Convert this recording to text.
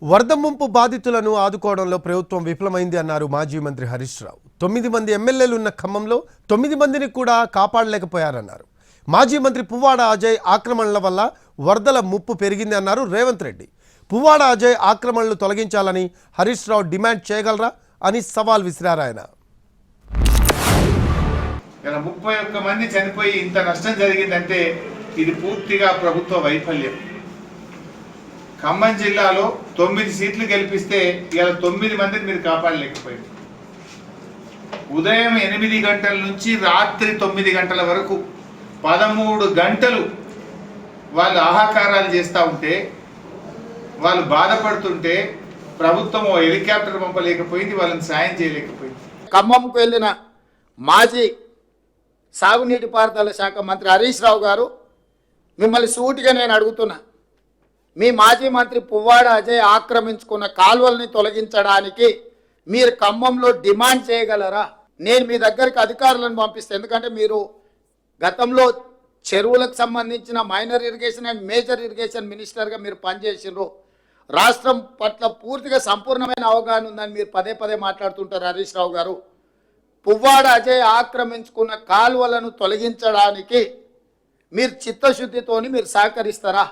వరద ముంపు బాధితులను ఆదుకోవడంలో ప్రభుత్వం విఫలమైంది అన్నారు మాజీ మంత్రి హరీష్ రావు. 9 మంది ఎమ్మెల్యేలు ఉన్న ఖమ్మంలో 9 మందిని కూడా కాపాడలేకపోయారన్నారు. మాజీ మంత్రి పువ్వాడ అజయ్ ఆక్రమణల వల్ల వరదల ముప్పు పెరిగింది అన్నారు రేవంత్ రెడ్డి. పువ్వాడ అజయ్ ఆక్రమణలు తొలగించాలని హరీష్ రావు డిమాండ్ చేయగలరా అని సవాల్ విసిరారు ఆయన. 31 మంది చనిపోయి ఇంత నష్టం జరిగిందంటే ఇది పూర్తిగా ప్రభుత్వ వైఫల్యం. ఖమ్మం జిల్లాలో 9 సీట్లు గెలిపిస్తే ఇలా 9 మందిని మీరు కాపాడలేకపోయింది. ఉదయం 8 గంటల నుంచి రాత్రి 9 గంటల వరకు 13 గంటలు వాళ్ళు ఆహాకారాలు చేస్తూ ఉంటే, వాళ్ళు బాధపడుతుంటే ప్రభుత్వం హెలికాప్టర్ పంపలేకపోయింది, వాళ్ళని సాయం చేయలేకపోయింది. ఖమ్మంకు వెళ్ళిన మాజీ సాగునీటి పారుదల శాఖ మంత్రి హరీష్ రావు గారు, మిమ్మల్ని సూటిగా నేను అడుగుతున్నా, మీ మాజీ మంత్రి పువ్వాడ అజయ్ ఆక్రమించుకున్న కాలువల్ని తొలగించడానికి మీరు ఖమ్మంలో డిమాండ్ చేయగలరా? నేను మీ దగ్గరికి అధికారులను పంపిస్తాను. ఎందుకంటే మీరు గతంలో చెరువులకు సంబంధించిన minor irrigation and major irrigation మినిస్టర్గా మీరు పనిచేసినారు. రాష్ట్రం పట్ల పూర్తిగా సంపూర్ణమైన అవగాహన ఉందని మీరు పదే పదే మాట్లాడుతుంటారు హరీష్ రావు గారు. పువ్వాడ అజయ్ ఆక్రమించుకున్న కాలువలను తొలగించడానికి మీరు చిత్తశుద్ధితోని మీరు సహకరిస్తారా?